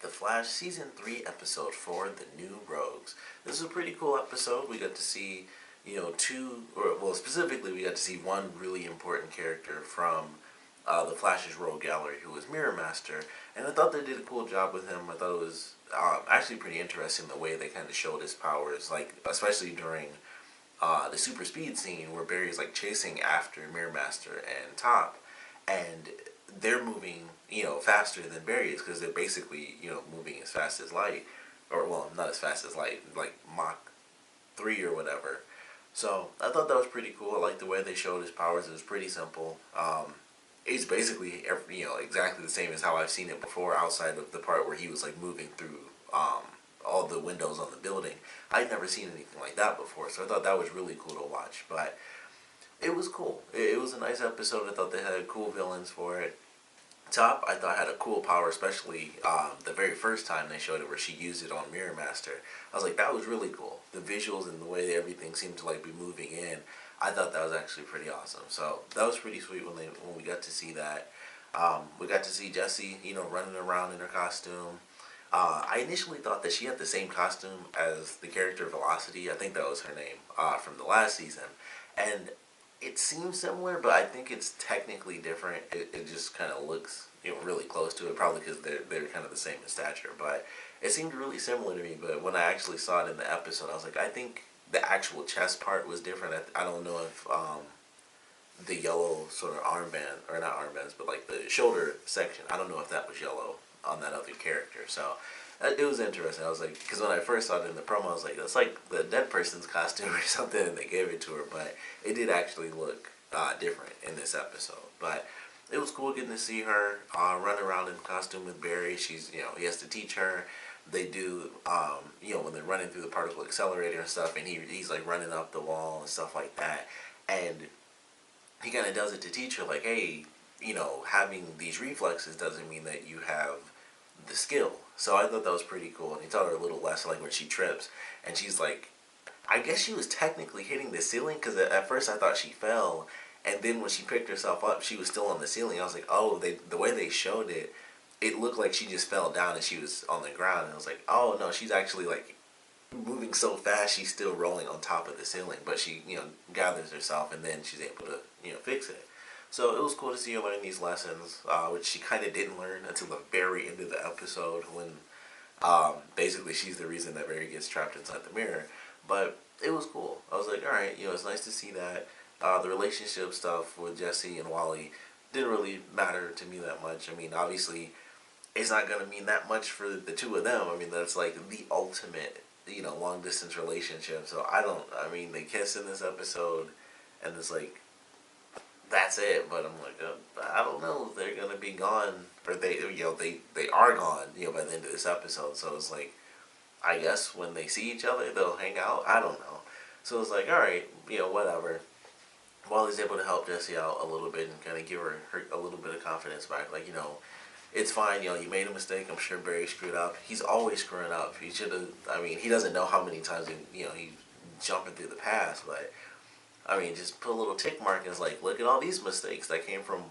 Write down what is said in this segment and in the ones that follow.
The Flash Season 3 episode 4, The New Rogues. This is a pretty cool episode. We got to see, specifically we got to see one really important character from the Flash's rogue gallery, who was Mirror Master, and I thought they did a cool job with him. I thought it was actually pretty interesting the way they kind of showed his powers, like especially during the super speed scene where Barry's like chasing after Mirror Master and Top, and they're moving, faster than Barry is because they're basically, moving as fast as light, or well, not as fast as light, like Mach 3 or whatever. So I thought that was pretty cool. I liked the way they showed his powers. It was pretty simple. It's basically, exactly the same as how I've seen it before, outside of the part where he was like moving through all the windows on the building. I'd never seen anything like that before, so I thought that was really cool to watch. But it was cool. It was a nice episode. I thought they had cool villains for it. Top, I thought, had a cool power, especially the very first time they showed it, where she used it on Mirror Master. I was like, that was really cool. The visuals and the way everything seemed to like be moving in, I thought that was actually pretty awesome. So that was pretty sweet when we got to see that. We got to see Jessie, running around in her costume. I initially thought that she had the same costume as the character Velocity. I think that was her name from the last season, and it seems similar, but I think it's technically different. It just kind of looks really close to it, probably because they're kind of the same in stature. But it seemed really similar to me. But when I actually saw it in the episode, I was like, I think the actual chest part was different. I don't know if the yellow sort of armband, or not armbands, but like the shoulder section, I don't know if that was yellow on that other character. So it was interesting. I was like, because when I first saw it in the promo, I was like, that's like the dead person's costume or something, and they gave it to her. But it did actually look different in this episode. But it was cool getting to see her run around in costume with Barry. She's, he has to teach her. They do, when they're running through the particle accelerator and stuff, and he's like running up the wall and stuff like that. And he kind of does it to teach her, like, hey, having these reflexes doesn't mean that you have the skill. So I thought that was pretty cool. And he taught her a little lesson, like when she trips, and she's like, I guess she was technically hitting the ceiling, because at first I thought she fell, and then when she picked herself up, she was still on the ceiling. I was like, oh, the way they showed it, it looked like she just fell down and she was on the ground. And I was like, oh no, she's actually like moving so fast, she's still rolling on top of the ceiling. But she, gathers herself, and then she's able to, fix it. So it was cool to see her learn these lessons, which she kind of didn't learn until the very end of the episode, when basically she's the reason that Barry gets trapped inside the mirror. But it was cool. I was like, alright, it's nice to see that. The relationship stuff with Jessie and Wally didn't really matter to me that much. I mean, obviously, it's not going to mean that much for the two of them. I mean, that's like the ultimate, long distance relationship. So they kiss in this episode, and it's like, that's it. But I'm like, I don't know, they're going to be gone, or they are gone, by the end of this episode. So it's like, I guess when they see each other, they'll hang out. I don't know. So it's like, alright, whatever. Wally's able to help Jessie out a little bit and kind of give her a little bit of confidence back. Like, it's fine, you made a mistake. I'm sure Barry screwed up. He's always screwing up. He should have, he doesn't know how many times, he's jumping through the past. But, just put a little tick mark and it's like, look at all these mistakes that came from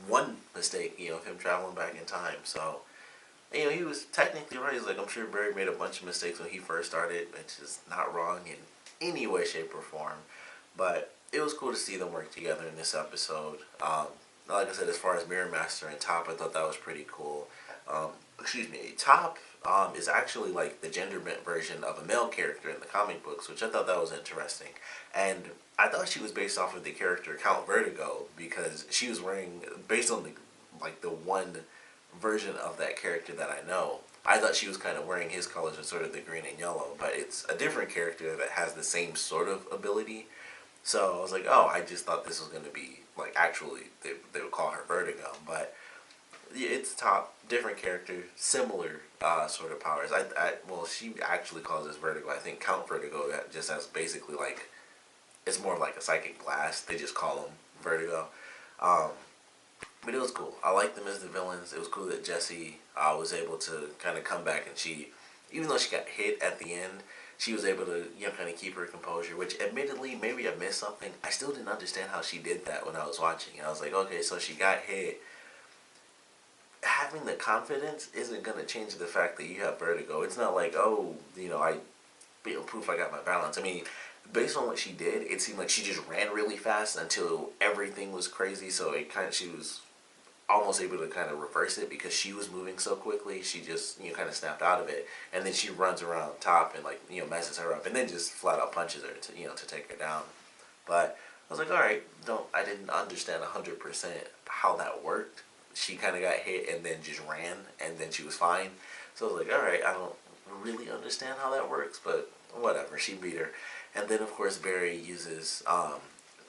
one mistake, of him traveling back in time. So, he was technically right. He's like, I'm sure Barry made a bunch of mistakes when he first started, which is not wrong in any way, shape, or form. But it was cool to see them work together in this episode. Like I said, as far as Mirror Master and Top, I thought that was pretty cool. Top is actually like the gender bent version of a male character in the comic books, which I thought that was interesting. And I thought she was based off of the character Count Vertigo, because she was wearing, based on the one version of that character that I know, I thought she was kind of wearing his colors with sort of the green and yellow, but it's a different character that has the same sort of ability. So I was like, oh, I just thought this was going to be, like, actually, they would call her Vertigo. But yeah, it's Top, different character, similar sort of powers. She actually calls this Vertigo. I think Count Vertigo just has basically, like, it's more like a psychic blast. They just call him Vertigo. But it was cool. I liked them as the villains. It was cool that Jessie was able to kind of come back, and she, even though she got hit at the end, she was able to, kind of keep her composure, which admittedly, maybe I missed something. I still didn't understand how she did that when I was watching. And I was like, okay, so she got hit. having the confidence isn't going to change the fact that you have vertigo. It's not like, oh, I proof I got my balance. I mean, based on what she did, it seemed like she just ran really fast until everything was crazy. So she was almost able to kind of reverse it because she was moving so quickly. She just kind of snapped out of it, and then she runs around top and like messes her up, and then just flat out punches her to to take her down. But I was like, all right, don't I didn't understand 100% how that worked. She kind of got hit and then just ran, and then she was fine. So I was like, all right, I don't really understand how that works, but whatever. She beat her, and then of course Barry uses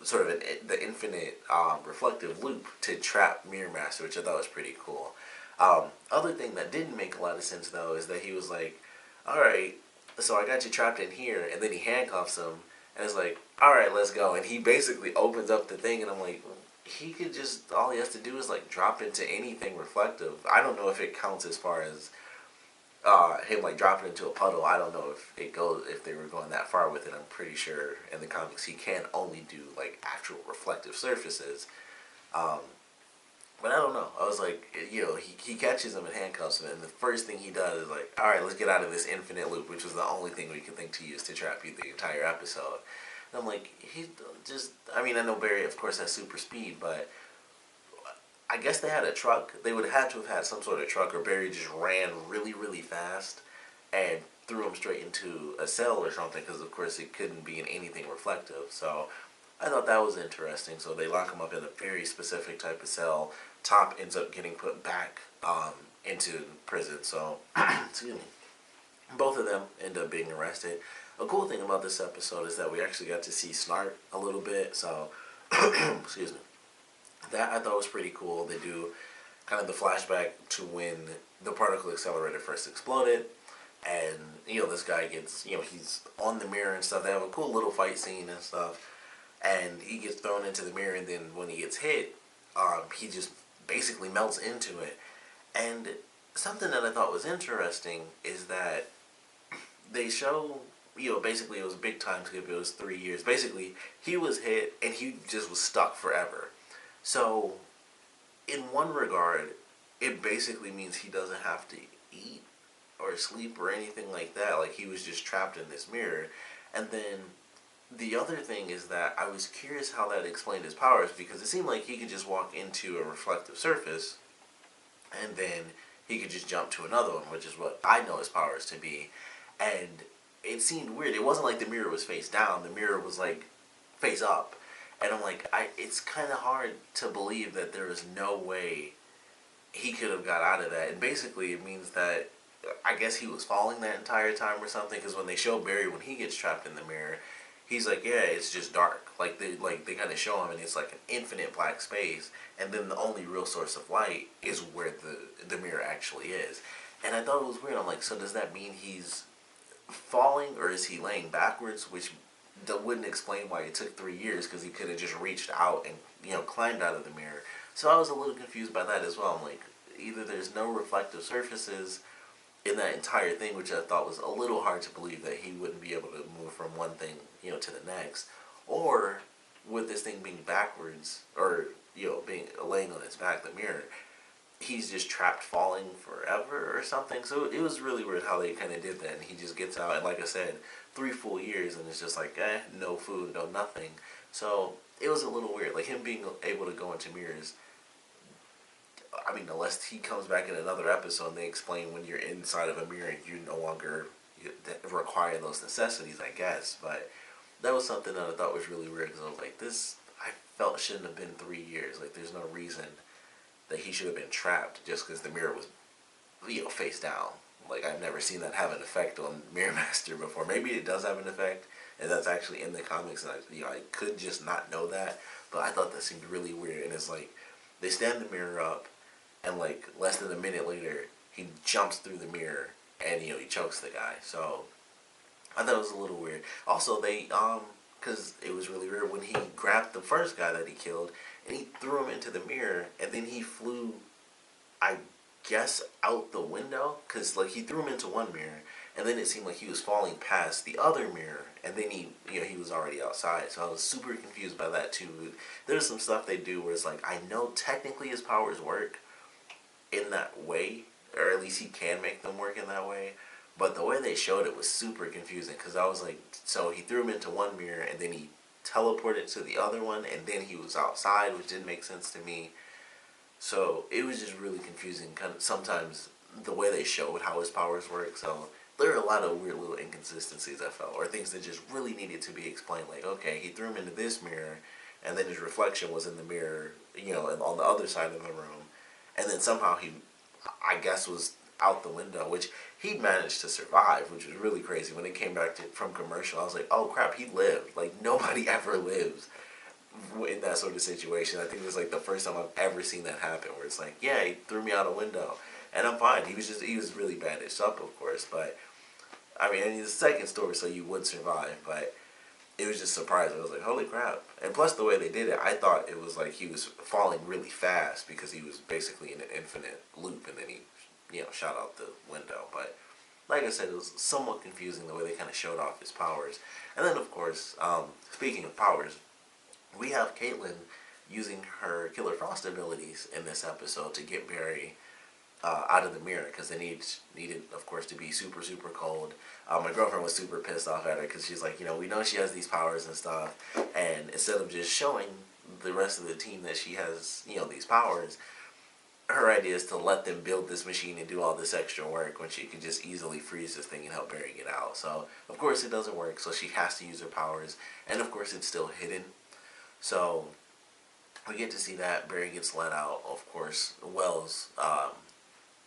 sort of the infinite reflective loop to trap Mirror Master, which I thought was pretty cool. Other thing that didn't make a lot of sense though is that he was like, all right, so I got you trapped in here, and then he handcuffs him, and it's like, all right, let's go, and he basically opens up the thing, and I'm like, he could just, all he has to do is like drop into anything reflective. I don't know if it counts as far as him like dropping into a puddle. I don't know if they were going that far with it. I'm pretty sure in the comics he can only do like actual reflective surfaces. Um, but I don't know. I was like, he catches him and handcuffs him, and the first thing he does is like, all right, let's get out of this infinite loop, which was the only thing we could think to use to trap you the entire episode. And I'm like, he just, I mean, I know Barry, of course, has super speed, but I guess they had a truck. They would have to have had some sort of truck, or Barry just ran really, really fast and threw him straight into a cell or something, because of course it couldn't be in anything reflective. So I thought that was interesting. So they lock him up in a very specific type of cell. Top ends up getting put back into prison. So, excuse me. Both of them end up being arrested. A cool thing about this episode is that we actually got to see Snart a little bit. So, excuse me. That I thought was pretty cool. They do kind of the flashback to when the particle accelerator first exploded, and this guy gets he's on the mirror and stuff. They have a cool little fight scene and stuff, and he gets thrown into the mirror, and then when he gets hit, he just basically melts into it. And something that I thought was interesting is that they show basically it was a big time skip. It was 3 years. Basically, he was hit and he just was stuck forever. So, in one regard, it basically means he doesn't have to eat or sleep or anything like that. Like, he was just trapped in this mirror. And then, the other thing is that I was curious how that explained his powers, because it seemed like he could just walk into a reflective surface, and then he could just jump to another one, which is what I know his powers to be. And it seemed weird. It wasn't like the mirror was face down. The mirror was, like, face up. And I'm like, it's kind of hard to believe that there is no way he could have got out of that. And basically it means that I guess he was falling that entire time or something, because when they show Barry when he gets trapped in the mirror, he's like, yeah, it's just dark. Like they kind of show him and it's like an infinite black space, and then the only real source of light is where the mirror actually is. And I thought it was weird. I'm like, so does that mean he's falling, or is he laying backwards, which that wouldn't explain why it took 3 years, because he could have just reached out and climbed out of the mirror. So I was a little confused by that as well. I'm like, either there's no reflective surfaces in that entire thing, which I thought was a little hard to believe that he wouldn't be able to move from one thing to the next, or with this thing being backwards, or being laying on its back, the mirror, he's just trapped falling forever or something. So it was really weird how they kind of did that. And he just gets out, and like I said, 3 full years, and it's just like, no food, no nothing. So it was a little weird. Like, him being able to go into mirrors, I mean, unless he comes back in another episode and they explain when you're inside of a mirror, you no longer require those necessities, I guess. But that was something that I thought was really weird, because I was like, this, I felt shouldn't have been 3 years. Like, there's no reason that he should have been trapped just because the mirror was, face down. Like, I've never seen that have an effect on Mirror Master before. Maybe it does have an effect, and that's actually in the comics, and I could just not know that. But I thought that seemed really weird. And it's like, they stand the mirror up, and like less than a minute later, he jumps through the mirror, and he chokes the guy. So I thought it was a little weird. Also, they because it was really weird when he grabbed the first guy that he killed, and he threw him into the mirror, and then he flew, I guess, out the window, because like he threw him into one mirror, and then it seemed like he was falling past the other mirror, and then he was already outside. So I was super confused by that too. There's some stuff they do where it's like, I know technically his powers work, in that way, or at least he can make them work in that way. But the way they showed it was super confusing because I was like, so he threw him into one mirror and then he teleported to the other one and then he was outside, which didn't make sense to me. So it was just really confusing. Kind of sometimes the way they showed how his powers work. So there are a lot of weird little inconsistencies I felt, or things that just really needed to be explained. Like, okay, he threw him into this mirror, and then his reflection was in the mirror, on the other side of the room, and then somehow he, I guess, was out the window, which he managed to survive, which was really crazy. When it came back from commercial, I was like, oh crap, he lived. Like nobody ever lives in that sort of situation. I think it was like the first time I've ever seen that happen, where it's like, yeah, he threw me out a window, and I'm fine. He was really bandaged up, of course, but I mean, it's the second story, so you would survive, but it was just surprising. I was like, holy crap. And plus the way they did it, I thought it was like he was falling really fast because he was basically in an infinite loop and then he, shot out the window. But like I said, it was somewhat confusing the way they kind of showed off his powers. And then, of course, speaking of powers, we have Caitlyn using her Killer Frost abilities in this episode to get Barry out of the mirror because they needed, of course, to be super, super cold. My girlfriend was super pissed off at her because she's like, we know she has these powers and stuff, and instead of just showing the rest of the team that she has, these powers, her idea is to let them build this machine and do all this extra work when she could just easily freeze this thing and help Barry get out. So, of course, it doesn't work, so she has to use her powers, and of course, it's still hidden. So, we get to see that. Barry gets let out. Of course, Wells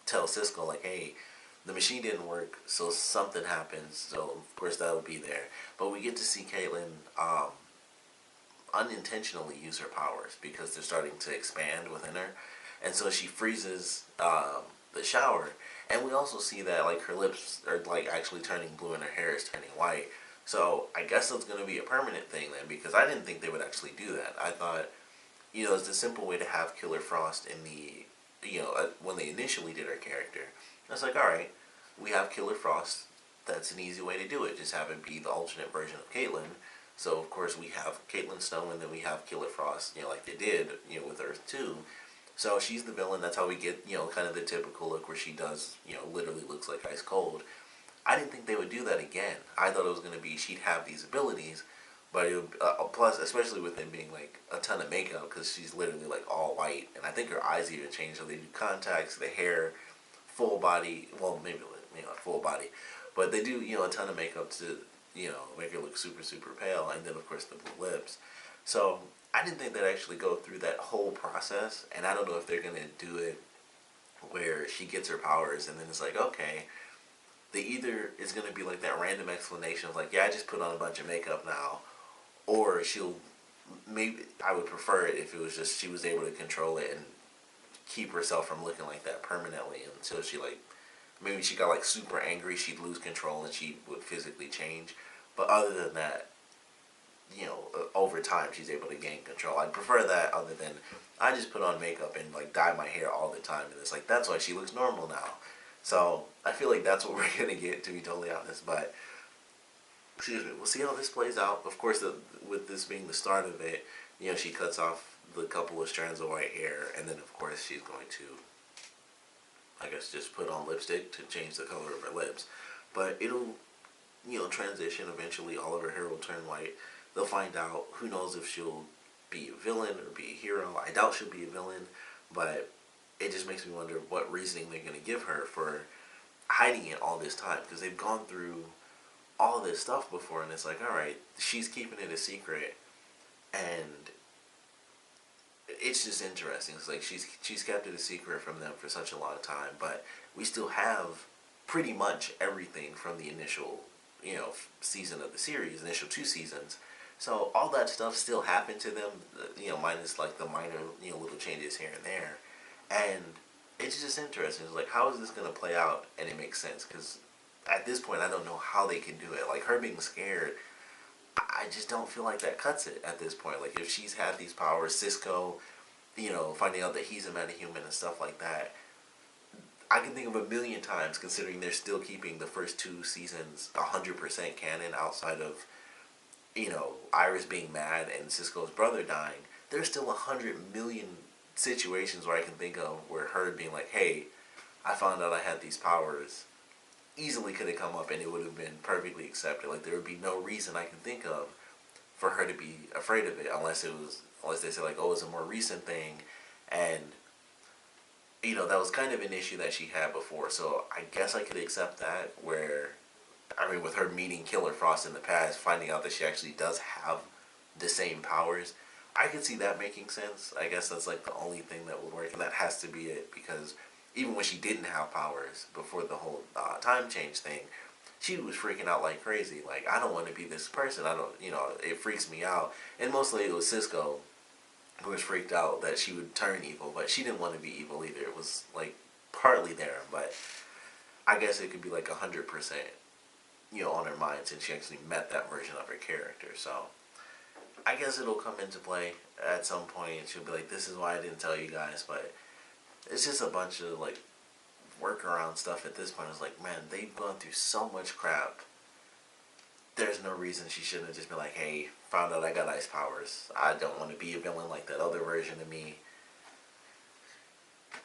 tells Cisco, like, hey, the machine didn't work, so something happens, so of course that would be there. But we get to see Caitlyn unintentionally use her powers because they're starting to expand within her. And so she freezes the shower. And we also see that, like, her lips are, like, actually turning blue and her hair is turning white. So I guess it's going to be a permanent thing then, because I didn't think they would actually do that. I thought, it's a simple way to have Killer Frost in the, when they initially did her character. I was like, alright, we have Killer Frost. That's an easy way to do it. Just have it be the alternate version of Caitlyn. So, of course, we have Caitlyn Snow, and then we have Killer Frost, like they did, with Earth 2. So she's the villain. That's how we get, kind of the typical look where she does, literally looks like ice cold. I didn't think they would do that again. I thought it was going to be she'd have these abilities, but it would, plus, especially with them being like a ton of makeup, because she's literally like all white, and I think her eyes even change. So they do contacts, the hair, full body. Well, maybe not full body, but they do a ton of makeup to make her look super, super pale, and then of course the blue lips. So I didn't think they'd actually go through that whole process, and I don't know if they're gonna do it where she gets her powers and then it's like, okay, they either is gonna be like that random explanation of like, yeah, I just put on a bunch of makeup now, or she'll, maybe I would prefer it if it was just she was able to control it and keep herself from looking like that permanently until she, like, maybe she got like super angry, she'd lose control and she would physically change. But other than that, over time she's able to gain control. I'd prefer that other than I just put on makeup and like dye my hair all the time and it's like that's why she looks normal now. So I feel like that's what we're gonna get, to be totally honest. But excuse me, we'll see how this plays out. Of course, with this being the start of it, she cuts off the couple of strands of white hair, and then of course she's going to, I guess, just put on lipstick to change the color of her lips. But it'll, transition. Eventually all of her hair will turn white. They'll find out. Who knows if she'll be a villain or be a hero. I doubt she'll be a villain, but it just makes me wonder what reasoning they're going to give her for hiding it all this time, because they've gone through all this stuff before, and it's like, alright, she's keeping it a secret, and it's just interesting. It's like she's kept it a secret from them for such a long time, but we still have pretty much everything from the initial, season of the series, initial 2 seasons. So all that stuff still happened to them, minus like the minor, little changes here and there. And it's just interesting. It's like, how is this going to play out? And it makes sense, because at this point, I don't know how they can do it. Like, her being scared, I just don't feel like that cuts it at this point. Like, if she's had these powers, Cisco, finding out that he's a metahuman and stuff like that, I can think of a million times, considering they're still keeping the first 2 seasons 100% canon outside of, Iris being mad and Cisco's brother dying. There's still 100 million situations where I can think of where her being like, hey, I found out I had these powers, easily could have come up and it would have been perfectly accepted. Like, there would be no reason I can think of for her to be afraid of it, unless they say like, oh, it's a more recent thing, and that was kind of an issue that she had before. So I guess I could accept that. Where, I mean, with her meeting Killer Frost in the past, finding out that she actually does have the same powers, I could see that making sense. I guess that's like the only thing that would work, and that has to be it, because even when she didn't have powers before the whole time change thing, she was freaking out like crazy. Like, I don't want to be this person. I don't, it freaks me out. And mostly it was Cisco who was freaked out that she would turn evil, but she didn't want to be evil either. It was like partly there, but I guess it could be like 100%, on her mind, since she actually met that version of her character. So I guess it'll come into play at some point, and she'll be like, "This is why I didn't tell you guys." But it's just a bunch of like workaround stuff at this point. It's like, man, they've gone through so much crap. There's no reason she shouldn't have just been like, hey, found out I got ice powers. I don't want to be a villain like that other version of me.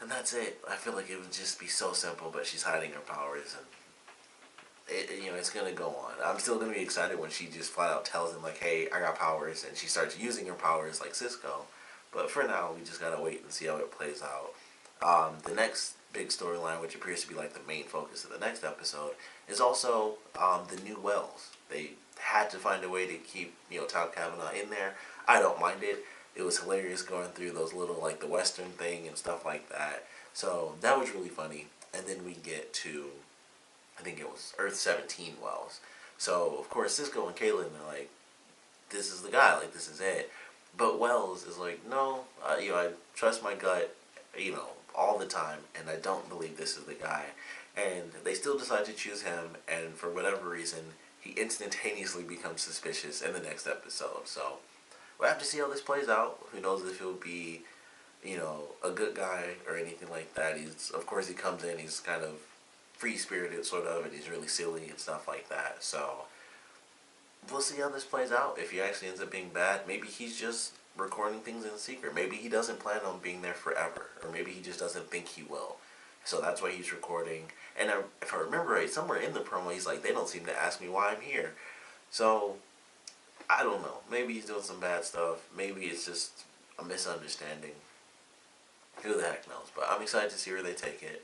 And that's it. I feel like it would just be so simple, but she's hiding her powers, and it's gonna go on. I'm still gonna be excited when she just flat out tells him like, hey, I got powers, and she starts using her powers like Cisco. But for now, we just gotta wait and see how it plays out. The next big storyline, which appears to be like the main focus of the next episode, is also the new wells. They had to find a way to keep Tom Cavanaugh in there. I don't mind it. It was hilarious going through those little like the Western thing and stuff like that. So that was really funny. And then we get to, I think it was Earth 17 wells. So of course Cisco and Caitlin are like, this is the guy. Like, this is it. But Wells is like, no, I trust my gut, all the time, and I don't believe this is the guy. And they still decide to choose him, and for whatever reason, he instantaneously becomes suspicious in the next episode. So we'll have to see how this plays out. Who knows if he'll be, a good guy or anything like that. Of course, he comes in, he's kind of free-spirited, sort of, and he's really silly and stuff like that. So we'll see how this plays out. If he actually ends up being bad, maybe he's just recording things in secret. Maybe he doesn't plan on being there forever, or maybe he just doesn't think he will. So that's why he's recording. And if I remember right, somewhere in the promo, he's like, they don't seem to ask me why I'm here. So I don't know. Maybe he's doing some bad stuff. Maybe it's just a misunderstanding. Who the heck knows? But I'm excited to see where they take it.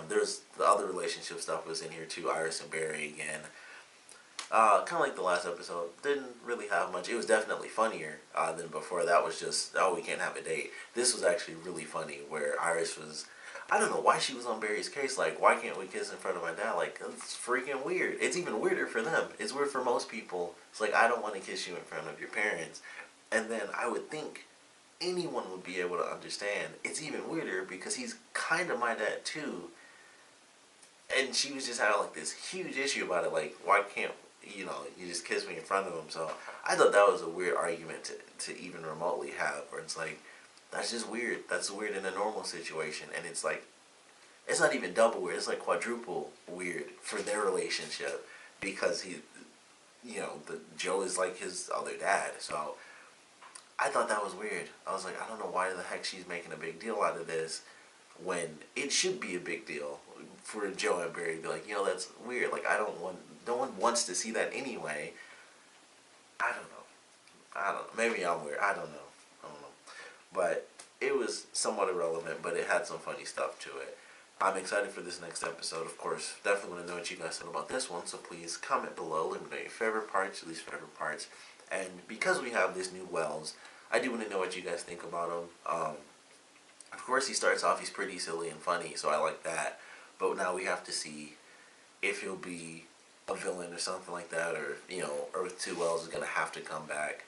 There's the other relationship stuff was in here too. Iris and Barry again. Kind of like the last episode. Didn't really have much. It was definitely funnier than before. That was just, oh, we can't have a date. This was actually really funny, where Iris was, I don't know why she was on Barry's case. Like, why can't we kiss in front of my dad? Like, it's freaking weird. It's even weirder for them. It's weird for most people. It's like, I don't want to kiss you in front of your parents. And then I would think anyone would be able to understand. It's even weirder because he's kind of my dad too. And she was just having like this huge issue about it. Like, why can't you just kiss me in front of him? So I thought that was a weird argument to even remotely have, where it's like, that's just weird. That's weird in a normal situation. And it's like, it's not even double weird. It's like quadruple weird for their relationship, because Joe is like his other dad. So I thought that was weird. I was like, I don't know why the heck she's making a big deal out of this, when it should be a big deal for Joe and Barry to be like, that's weird. Like, no one wants to see that anyway. I don't know. Maybe I'm weird. I don't know. But it was somewhat irrelevant, but it had some funny stuff to it. I'm excited for this next episode, of course. Definitely want to know what you guys thought about this one, so please comment below. Let me know your favorite parts, least favorite parts. And because we have this new Wells, I do want to know what you guys think about him. Of course, he starts off, he's pretty silly and funny, so I like that. But now we have to see if he'll be a villain or something like that, or, Earth 2 Wells is going to have to come back.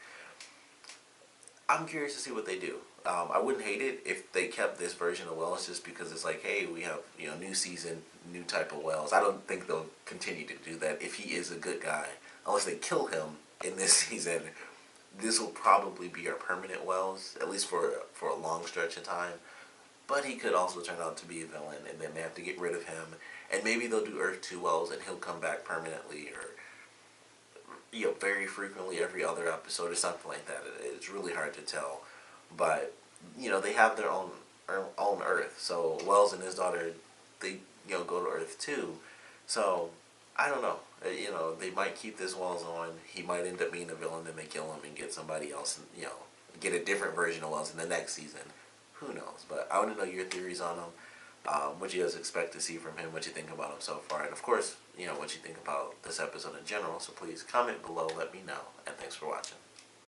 I'm curious to see what they do. I wouldn't hate it if they kept this version of Wells, just because it's like, hey, we have, new season, new type of Wells. I don't think they'll continue to do that if he is a good guy. Unless they kill him in this season, this will probably be our permanent Wells, at least for a long stretch of time. But he could also turn out to be a villain, and then they have to get rid of him. And maybe they'll do Earth 2 Wells, and he'll come back permanently, or very frequently every other episode or something like that. It's really hard to tell. But they have their own Earth. So Wells and his daughter, they go to Earth too. So I don't know. They might keep this Wells on. He might end up being a villain, and they kill him and get somebody else, and get a different version of Wells in the next season. Who knows? But I want to know your theories on him. What you guys expect to see from him, what you think about him so far, and of course, what you think about this episode in general. So please comment below, let me know, and thanks for watching.